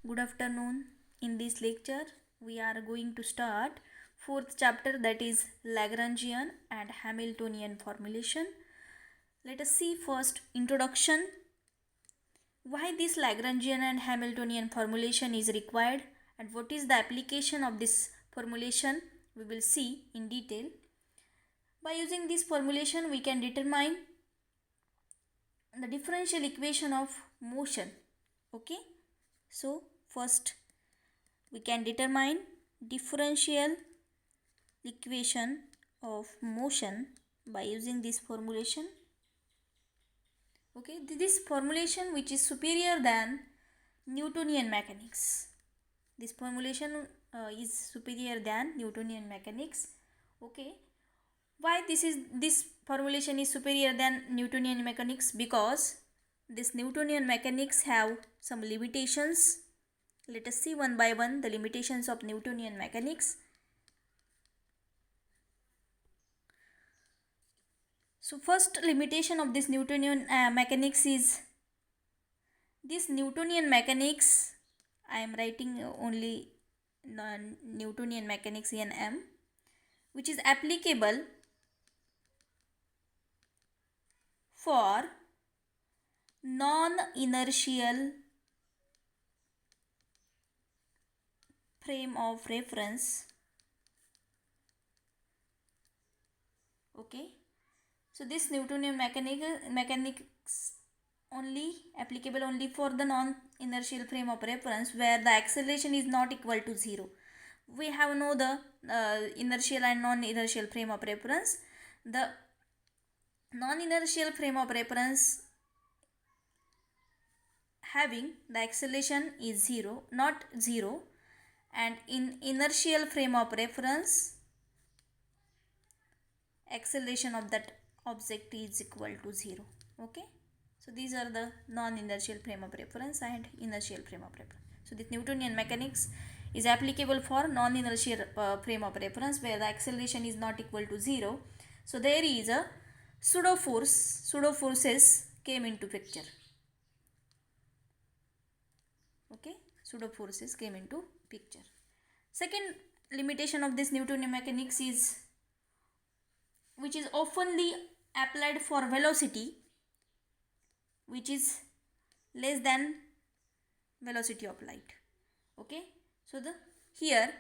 Good afternoon. In this lecture, we are going to start fourth chapter, that is Lagrangian and Hamiltonian formulation. Let us see first introduction. Why this Lagrangian and Hamiltonian formulation is required and what is the application of this formulation, we will see in detail. By using this formulation, we can determine the differential equation of motion. Okay, so first we can determine differential equation of motion by using this formulation. Okay, this formulation which is superior than Newtonian mechanics. This formulation is superior than Newtonian mechanics. Okay, why this formulation is superior than Newtonian mechanics? Because this Newtonian mechanics have some limitations. Let us see one by one the limitations of Newtonian mechanics. So first limitation of this Newtonian mechanics is this Newtonian mechanics, I am writing only Newtonian mechanics NM, which is applicable for non-inertial frame of reference. Okay, so this Newtonian mechanics only applicable only for the non-inertial frame of reference where the acceleration is not equal to 0. We have know the inertial and non-inertial frame of reference. The non-inertial frame of reference having the acceleration is 0, not 0, and in inertial frame of reference acceleration of that object is equal to 0. Okay, so these are the non-inertial frame of reference and inertial frame of reference. So this Newtonian mechanics is applicable for non-inertial frame of reference where the acceleration is not equal to 0. So there is a pseudo forces came into picture. Okay, pseudo forces came into picture. Second limitation of this Newtonian mechanics is which is oftenly applied for velocity which is less than velocity of light. Okay, so here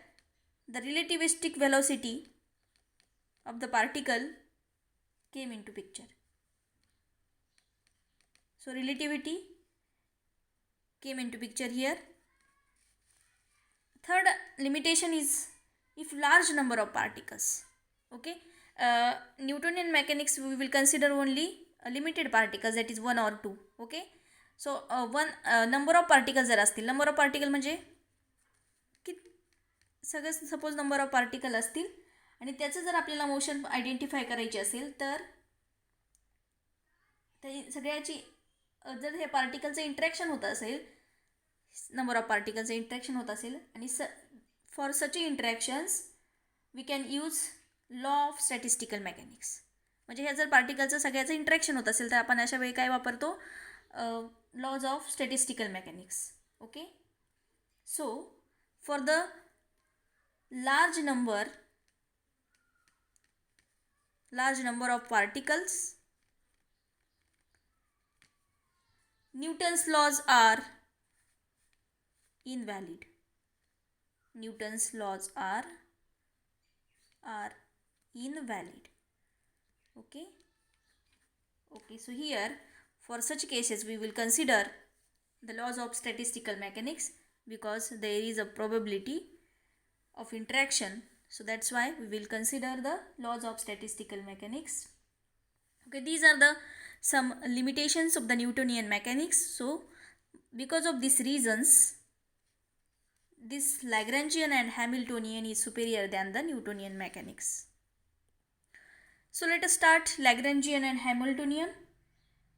the relativistic velocity of the particle came into picture. So relativity came into picture here. Third limitation is if large number of particles. Okay, Newtonian mechanics we will consider only limited particles, that is 1 or 2. Okay, so one number of particles जर असतील, number of particle म्हणजे की सगळं suppose number of particle असतील आणि त्याचं जर आपल्याला मोशन आयडेंटिफाय करायची असेल तर सगळ्याची जर हे पार्टिकलचं इंटरॅक्शन होत असेल, नंबर ऑफ पार्टिकलचं इंटरॅक्शन होत असेल आणि for such interactions we can use law of statistical mechanics. म्हणजे ह्या जर पार्टिकलचं सगळ्याचं इंटरॅक्शन होत असेल तर आपण अशा वेळी काय वापरतो, laws of statistical mechanics. Okay, so for the large number of particles, Newton's laws are invalid. Newton's laws are invalid. Okay, so here for such cases we will consider the laws of statistical mechanics because there is a probability of interaction. So that's why we will consider the laws of statistical mechanics. Okay, these are the some limitations of the Newtonian mechanics. So because of these reasons this Lagrangian and Hamiltonian is superior than the Newtonian mechanics. So let us start Lagrangian and Hamiltonian.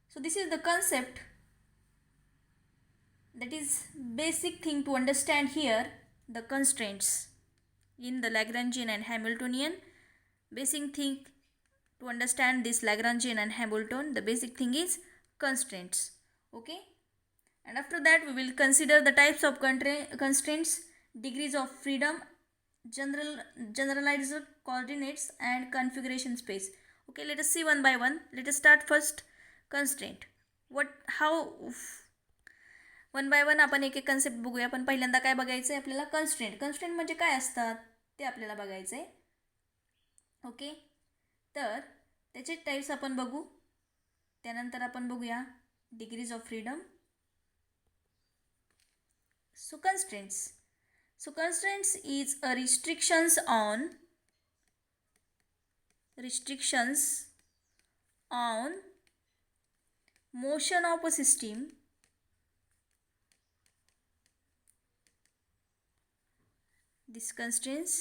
So this is the concept, that is basic thing to understand here, the constraints in the Lagrangian and Hamiltonian. Basic thing to understand this Lagrangian and Hamilton, the basic thing is constraints. Okay, and after that we will consider the types of constraints, degrees of freedom, generalized coordinates and configuration space. Okay, let us see one by one. Let us start first constraint. How one by one आपण एक एक concept बघूया. पण पहिल्यांदा काय बघायचं आहे आपल्याला, कन्स्ट्रेंट म्हणजे काय असतात ते आपल्याला बघायचं आहे. ओके, तर त्याचे टाईप्स आपण बघू. त्यानंतर आपण बघूया degrees of freedom. So constraints is a restrictions on motion of a system. This constraints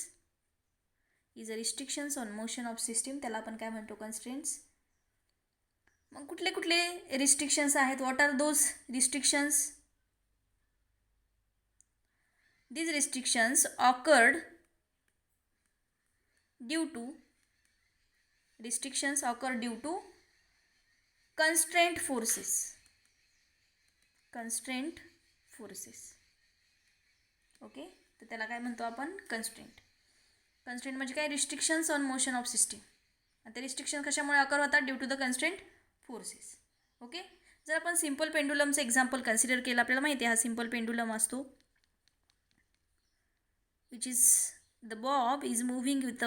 is a restrictions on motion of system. त्याला आपण काय म्हणतो, constraints. मग कुठले कुठले रिस्ट्रिक्शन्स आहेत? What are those restrictions? These restrictions occur due to constraint forces. ओके, तर त्याला काय म्हणतो आपण, कंस्ट्रेंट म्हणजे काय, restrictions on motion of system. आणि ते रिस्ट्रिक्शन कशामुळे अकर होतात? Due to the constraint forces. Okay, जर आपण सिम्पल पेंडुलमचं एक्झाम्पल कन्सिडर केलं, आपल्याला माहिती आहे हा सिम्पल पेंडुलम असतो, which is the bob is moving with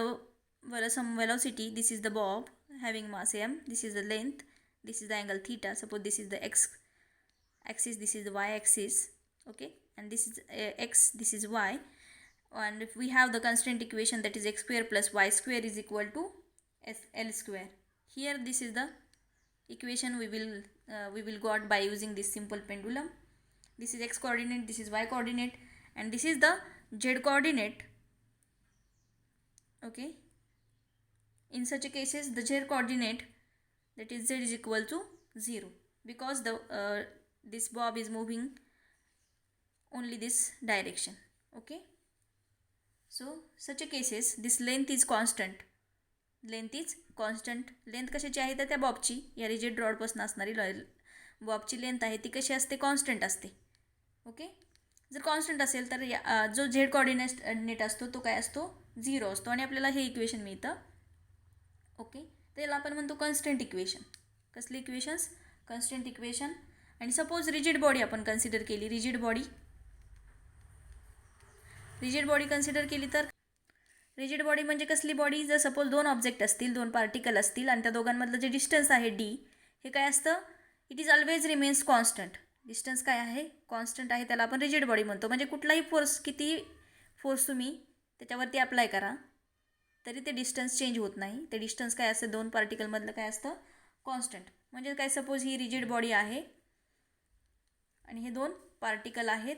some velocity. This is the bob having mass m, this is the length, this is the angle theta. Suppose this is the x axis, this is the y axis. Okay, and this is x, this is y, and if we have the constraint equation, that is x square plus y square is equal to l square. Here this is the equation we will got by using this simple pendulum. This is x coordinate, this is y coordinate, and this is the z coordinate. Okay, in such a cases the z coordinate, that is z is equal to 0, because the this bob is moving only this direction. Okay, so such a cases this length is constant. Length कशाची आहे तर त्या बॉबची, या rigid रॉडपासून असणारी बॉबची length आहे ती कशी असते, कॉन्स्टंट असते. ओके, जर कॉन्स्टंट असेल तर जो झेड कोऑर्डिनेट असतो तो काय असतो, 0 असतो, आणि आपल्याला हे इक्वेशन मिळतं. ओके, त्याला आपण म्हणतो कन्स्टंट इक्वेशन. कसली इक्वेशन्स? Constant equation. आणि सपोज रिजिड बॉडी आपण कन्सिडर केली, रिजिड बॉडी कन्सिडर केली तर रिजिड बॉडी म्हणजे कसली बॉडी? जर सपोज 2 ऑब्जेक्ट असतील, 2 पार्टिकल असतील, आणि त्या दोघांमधलं जे डिस्टन्स आहे d, हे काय असतं, it is always remains constant. Distance काय आहे, कॉन्स्टंट आहे, त्याला आपण रिजिड बॉडी म्हणतो. म्हणजे कुठलाही फोर्स, किती फोर्स तुम्ही त्याच्यावरती अप्लाय करा तरी ते डिस्टन्स चेंज होत नाही. ते डिस्टन्स काय असतं, 2 पार्टिकलमधलं काय असतं, कॉन्स्टंट. म्हणजे काय, सपोज ही रिजिड बॉडी आहे आणि हे 2 पार्टिकल आहेत,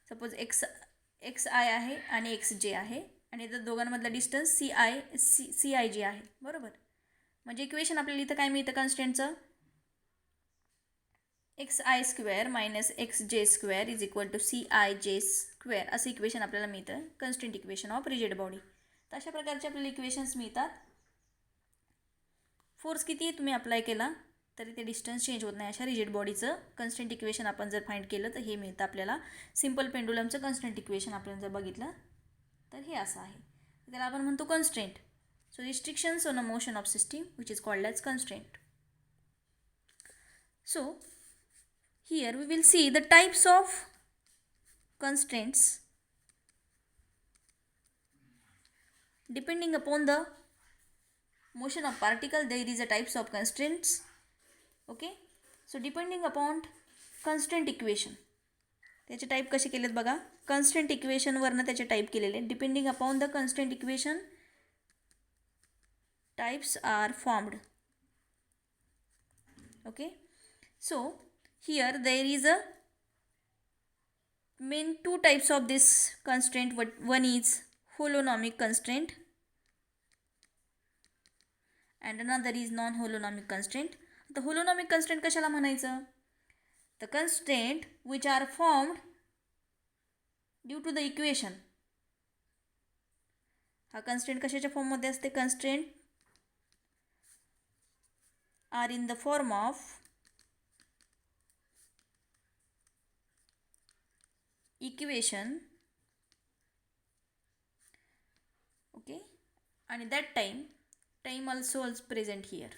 सपोज एक्स आय आहे आणि एक्स जे आहे, आणि इथं दोघांमधला डिस्टन्स सी आय जे आहे. बरोबर, म्हणजे इक्वेशन आपल्याला इथं काय मिळतं कन्स्टंटचं, x i square minus x j square is equal to c i j square, असं इक्वेशन आपल्याला मिळतं, constant equation of rigid body. तर अशा प्रकारचे आपल्याला इक्वेशन्स मिळतात. फोर्स किती तुम्ही अप्लाय केला तरी ते डिस्टन्स चेंज होत नाही, अशा रिजिड बॉडीचं कन्स्टंट इक्वेशन आपण जर फाइंड केलं तर हे मिळतं आपल्याला. सिम्पल पेंडुलमचं कन्स्टंट इक्वेशन आपण जर बघितलं तर हे असं आहे, त्याला आपण म्हणतो constraint. So restrictions on a motion of system which is called as constraint. So here we will see the types of constraints depending upon the motion of particle. There is a types of constraints. Okay, so depending upon constraint equation, त्याचे type कसे केलेत बघा. Constant इक्वेशनवरनं त्याचे type केलेले. Depending upon the constant equation types are formed. Okay, so here there is a main 2 types of this constraint. One is holonomic constraint and another is non-holonomic constraint. The holonomic constraint कशाला म्हणायचं? The constraint which are formed due to the equation. हा constraint कशाच्या फॉर्ममध्ये असते? constraint are in the form of equation, okay, आणि that time also present here.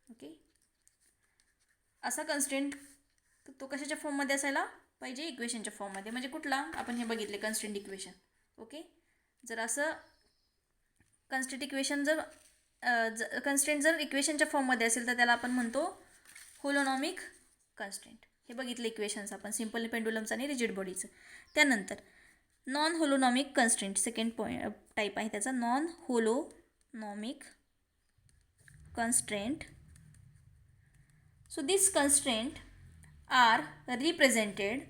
Okay, असा constraint तो कशाच्या फॉर्ममध्ये असायला पाहिजे, इक्वेशनच्या फॉर्ममध्ये. म्हणजे कुठला, आपण हे बघितले कन्स्ट्रेंट इक्वेशन. ओके, जर असं कन्स्ट्रेंट इक्वेशन कन्स्ट्रेंट जर इक्वेशनच्या फॉर्ममध्ये असेल तर त्याला आपण म्हणतो होलोनॉमिक कन्स्ट्रेंट. हे बघितले इक्वेशन्स आपण, सिम्पल पेंडुलमचं आणि रिजिड बॉडीचं. त्यानंतर non holonomic constraint, second type आहे त्याचा, non होलोनॉमिक constraint. So this constraint are represented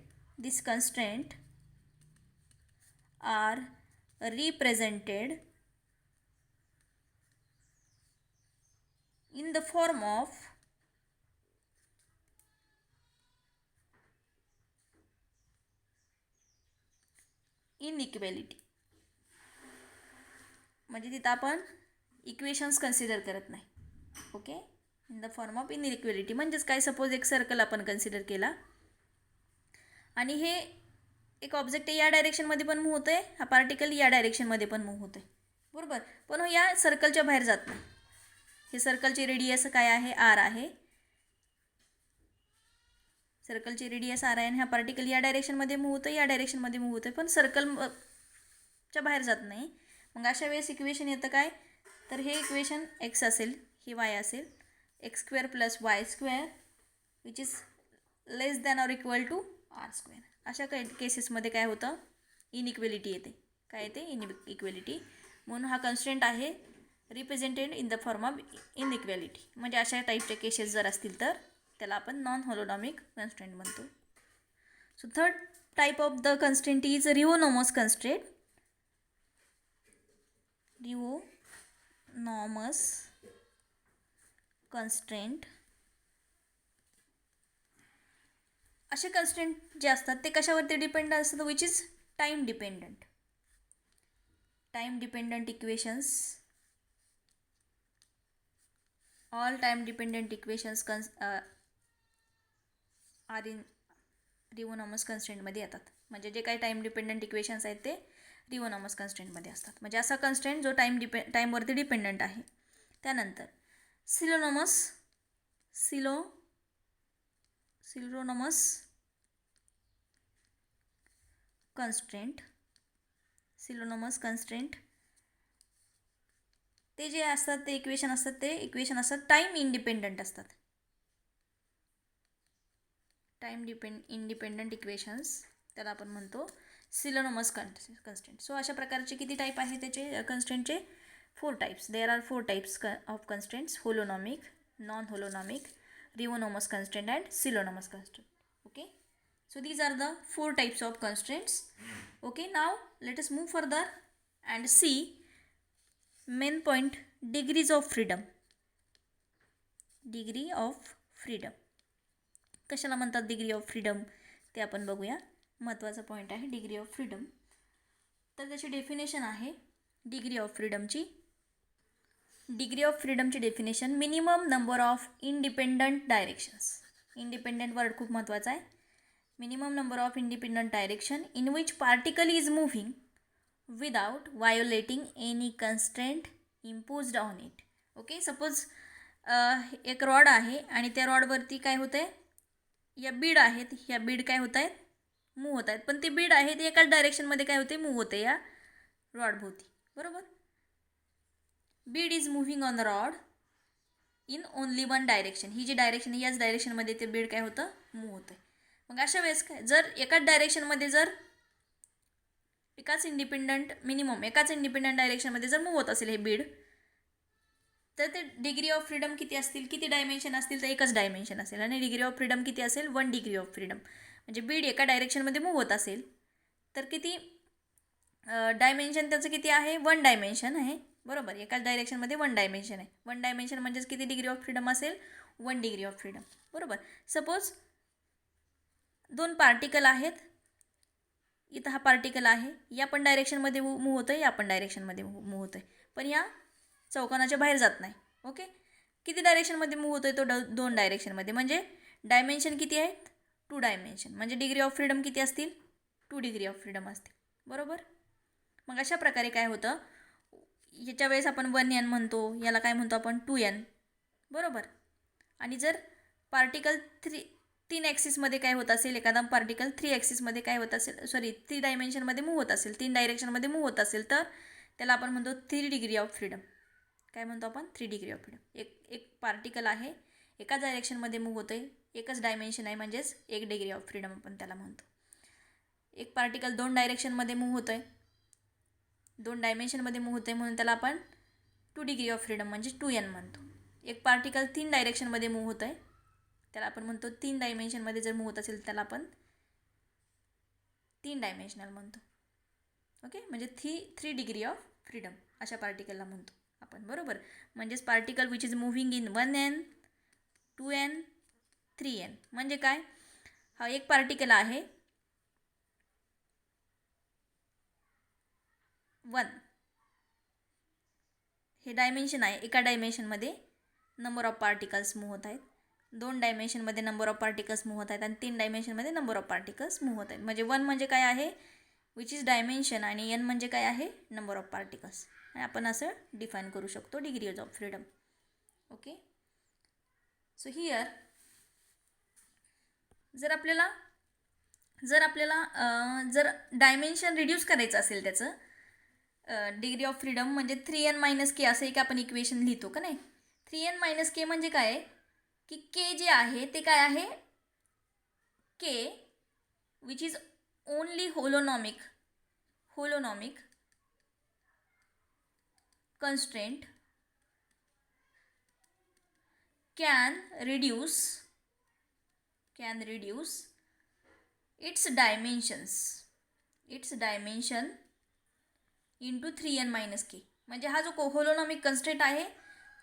in the form of inequality. म्हणजे तिथं आपण इक्वेशन्स कन्सिडर करत नाही. Okay, in the form of inequality. म्हणजेच काय, सपोज एक सर्कल आपण कन्सिडर केला आणि हे एक ऑब्जेक्ट या डायरेक्शनमध्ये पण मूव्ह होतं आहे, हा पार्टिकल या डायरेक्शनमध्ये पण मूव्ह होतं आहे, बरोबर. पण या सर्कलच्या बाहेर जात नाही. हे सर्कलचे रेडियस काय आहे, आर आहे. सर्कलचे रेडियस आर आहे आणि हा पार्टिकल या डायरेक्शनमध्ये मूव्ह होतं, या डायरेक्शनमध्ये मूव्ह होतं, पण सर्कलच्या बाहेर जात नाही. मग अशा वेळेस इक्वेशन येतं काय, तर हे इक्वेशन एक्स असेल, ही वाय असेल, x square plus y square which is less than or equal to r square. अशा काही केसेसमध्ये काय होतं, इनइक्वेलिटी येते. काय येते, इनइक्वेलिटी. म्हणून हा कन्स्ट्रेंट आहे represented in the form of inequality. म्हणजे अशा टाईपचे केसेस जर असतील तर त्याला आपण नॉन होलोनॉमिक कन्स्ट्रेंट म्हणतो. So third type of the constraint is rheonomous constraint. Rheonomous constraint. असे कन्स्ट्रेंट जे असतात ते कशावरती डिपेंड असतात, which is time dependent. Time dependent equations, all time dependent equations are in rheonomous कन्स्ट्रेंटमध्ये येतात. म्हणजे जे काही टाईम डिपेंडंट इक्वेशन्स आहेत ते रिओनॉमस कन्स्ट्रेंटमध्ये असतात. म्हणजे असा कन्स्ट्रेंट जो टाईमवरती डिपेंडंट आहे. त्यानंतर सिलोनॉमस कन्स्ट्रेंट. ते जे असतात ते इक्वेशन असतात टाईम इंडिपेंडंट असतात. टाईम इंडिपेंडंट इक्वेशन्स त्याला आपण म्हणतो सिलोनॉमस कन्स्ट्रेंट. सो अशा प्रकारचे किती टाईप आहे त्याचे कन्स्ट्रेंटचे, 4 types. There are 4 types of constraints, holonomic, non holonomic, rheonomous constraint and scleronomous constraint. Okay, so these are the 4 types of constraints. Okay, now let us move further and see main point, degrees of freedom. Degree of freedom कशाला म्हणतात, degree of freedom ते आपण बघूया. महत्त्वाचा point आहे degree of freedom. तर त्याची definition आहे डिग्री ऑफ फ्रीडमची. डिग्री ऑफ फ्रीडमची definition, minimum number of independent directions. Independent word खूप महत्त्वाचा आहे. minimum number of independent direction in which particle is moving without violating any constraint imposed on it. Okay, suppose एक rod आहे आणि त्या रॉडवरती काय होतं आहे, या बीड आहेत, ह्या बीड काय होत आहेत, मूव्ह होत आहेत. पण ती बीड आहे ती एकाच डायरेक्शनमध्ये काय होते, मूव्ह होते या रॉडभोवती, बरोबर. Bead is moving on the rod in only one direction. ही जी डायरेक्शन याच डायरेक्शनमध्ये ते बीड काय होतं, मूव्ह होतं. मग अशा वेळेस काय, जर एकाच डायरेक्शनमध्ये जर एकाच इंडिपेंडंट डायरेक्शनमध्ये जर मूव्ह होत असेल हे बीड, तर ते डिग्री ऑफ फ्रीडम किती असतील, किती डायमेन्शन असतील, तर एकच डायमेन्शन असेल. आणि डिग्री ऑफ फ्रीडम किती असेल, 1 डिग्री ऑफ फ्रीडम. म्हणजे बीड एका डायरेक्शनमध्ये मूव्ह होत असेल तर किती डायमेन्शन त्याचं किती आहे, 1 डायमेन्शन आहे, बरोबर. एकाच डायरेक्शनमध्ये 1 डायमेन्शन आहे. 1 डायमेन्शन म्हणजेच किती डिग्री ऑफ फ्रीडम असेल, 1 डिग्री ऑफ फ्रीडम, बरोबर. सपोज 2 पार्टिकल आहेत, इथं हा पार्टिकल आहे, या पण डायरेक्शनमध्ये मूव्ह होतं आहे, या पण डायरेक्शनमध्ये मूव्ह होतं आहे, पण या चौकोनाच्या बाहेर जात नाही. ओके, किती डायरेक्शनमध्ये मूव्ह होतो आहे, तो 2 डायरेक्शनमध्ये. म्हणजे डायमेन्शन किती आहेत, टू डायमेन्शन, म्हणजे डिग्री ऑफ फ्रीडम किती असतील? 2 डिग्री ऑफ फ्रीडम असतील, बरोबर. मग अशा प्रकारे काय होतं, याच्या वेळेस आपण 1n म्हणतो, याला काय म्हणतो आपण 2n, बरोबर. आणि जर पार्टिकल 3 ॲक्सिसमध्ये काय होत असेल, एखादा पार्टिकल 3 ॲक्सिसमध्ये काय होत असेल, 3 डायमेन्शनमध्ये मूव्ह होत असेल, 3 डायरेक्शनमध्ये मूव्ह होत असेल, तर त्याला आपण म्हणतो 3 डिग्री ऑफ फ्रीडम. काय म्हणतो आपण? 3 डिग्री ऑफ फ्रीडम. एक पार्टिकल आहे, एकाच डायरेक्शनमध्ये मूव्ह होतं आहे, एकच डायमेन्शन आहे, म्हणजेच 1 डिग्री ऑफ फ्रीडम आपण त्याला म्हणतो. एक पार्टिकल 2 डायरेक्शनमध्ये मूव्ह होतं आहे, 2 डायमेन्शनमध्ये मूव्ह होतं आहे, म्हणून त्याला आपण 2 डिग्री ऑफ फ्रीडम म्हणजे 2n म्हणतो. एक पार्टिकल 3 डायरेक्शनमध्ये मूव्ह होतं आहे, त्याला आपण म्हणतो 3 डायमेन्शनमध्ये जर मूव्ह होत असेल त्याला आपण 3 डायमेन्शनल म्हणतो. ओके, म्हणजे 3 डिग्री ऑफ फ्रीडम अशा पार्टिकलला म्हणतो आपण, बरोबर. म्हणजेच particle which is moving in 1n 2n 3n. म्हणजे काय, हा एक पार्टिकल आहे 1, हे डायमेन्शन आहे, एका डायमेन्शनमध्ये नंबर ऑफ पार्टिकल्स मूव्ह होत आहेत, 2 डायमेन्शनमध्ये नंबर ऑफ पार्टिकल्स मूव्ह होत आहेत, आणि 3 डायमेन्शनमध्ये नंबर ऑफ पार्टिकल्स मूव्ह होत आहेत. म्हणजे 1 म्हणजे काय आहे, विच इज डायमेन्शन, आणि n म्हणजे काय आहे, नंबर ऑफ पार्टिकल्स. आणि आपण असं डिफाईन करू शकतो degrees of freedom. Okay, so here जर आपल्याला जर डायमेन्शन रिड्यूस करायचं असेल त्याचं, डिग्री ऑफ फ्रीडम म्हणजे 3n - k असं एक आपण इक्वेशन लिहितो का नाही. 3n - k म्हणजे काय आहे की k जे आहे ते काय आहे, k which is only holonomic constraint can reduce its dimension into 3n - k. म्हणजे हा जो होलोनॉमिक कन्स्ट्रेंट आहे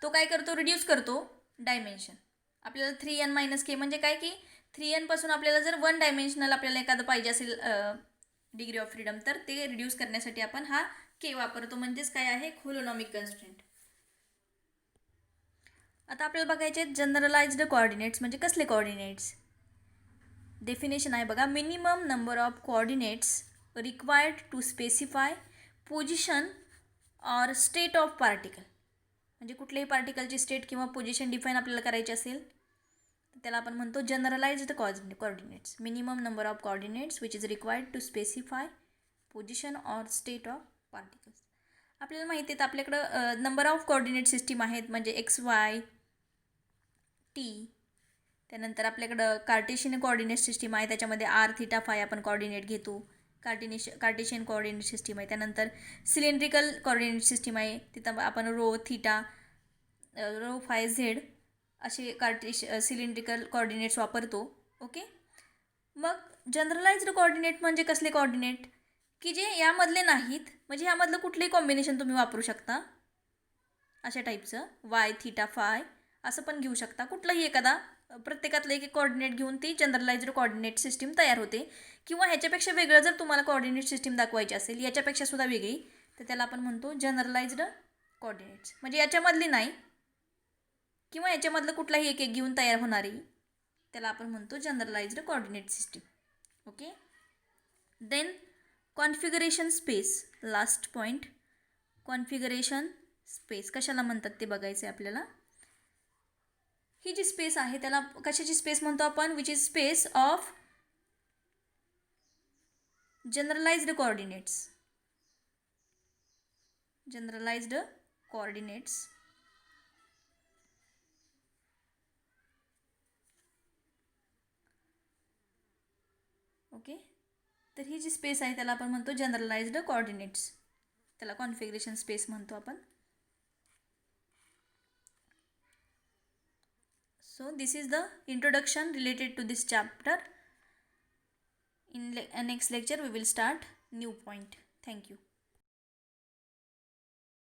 तो काय करतो, रिड्यूस करतो डायमेन्शन. आपल्याला 3n - k म्हणजे काय की 3n पासून आपल्याला जर 1 डायमेन्शनल आपल्याला एखादं पाहिजे असेल डिग्री ऑफ फ्रीडम, तर ते रिड्यूस करण्यासाठी आपण हा k वापरतो, म्हणजेच काय आहे, होलोनॉमिक कन्स्ट्रेंट. आता आपल्याला बघायचे जनरलाइज्ड कोऑर्डिनेट्स म्हणजे कसले कोऑर्डिनेट्स. डेफिनेशन आहे बघा, minimum number of coordinates required to specify position or state of particle. म्हणजे कुठल्याही पार्टिकलची स्टेट किंवा पोझिशन डिफाईन आपल्याला करायची असेल तर त्याला आपण म्हणतो generalised coordinates. Minimum number of coordinates which is required to specify position or state of particles. आपल्याला माहिती आहे आपल्याकडं नंबर ऑफ कोऑर्डिनेट सिस्टीम आहेत, म्हणजे XY T. त्यानंतर आपल्याकडं कार्टेशियन कोऑर्डिनेट सिस्टीम आहे, त्याच्यामध्ये R, θ, φ आपण कोऑर्डिनेट घेतो. कार्टेशियन कोऑर्डिनेट सिस्टीम आहे. त्यानंतर सिलेंड्रिकल कोऑर्डिनेट सिस्टीम आहे, तिथं आपण ρ, θ, φ, Z असे सिलेंड्रिकल कोऑर्डिनेट्स वापरतो. ओके, मग जनरलाइज्ड कोऑर्डिनेट म्हणजे कसले कोऑर्डिनेट की जे यामधले नाहीत, म्हणजे यामधलं कुठलेही कॉम्बिनेशन तुम्ही वापरू शकता अशा टाईपचं, Y, θ, φ असं पण घेऊ शकता. कुठलंही एखादा प्रत्येकातलं एक कोऑर्डिनेट घेऊन ती जनरलाइज्ड कोऑर्डिनेट सिस्टीम तयार होते. किंवा ह्याच्यापेक्षा वेगळं जर तुम्हाला कोऑर्डिनेट सिस्टीम दाखवायची असेल, याच्यापेक्षा सुद्धा वेगळी, तर त्याला आपण म्हणतो जनरलाइज्ड कोऑर्डिनेट्स. म्हणजे याच्यामधली नाही किंवा याच्यामधलं कुठलाही एक घेऊन तयार होणारी, त्याला आपण म्हणतो generalised coordinate system. Okay, then configuration space, last point. Configuration space कशाला म्हणतात ते बघायचं आहे आपल्याला. ही जी स्पेस आहे त्याला कशाची स्पेस म्हणतो आपण, which is space of generalised coordinates. Okay, तर ही जी स्पेस आहे त्याला आपण म्हणतो जनरलाइज्ड कोऑर्डिनेट्स, त्याला कॉन्फिगरेशन स्पेस म्हणतो आपण. So this is the introduction related to this chapter. In next lecture we will start new point. Thank you.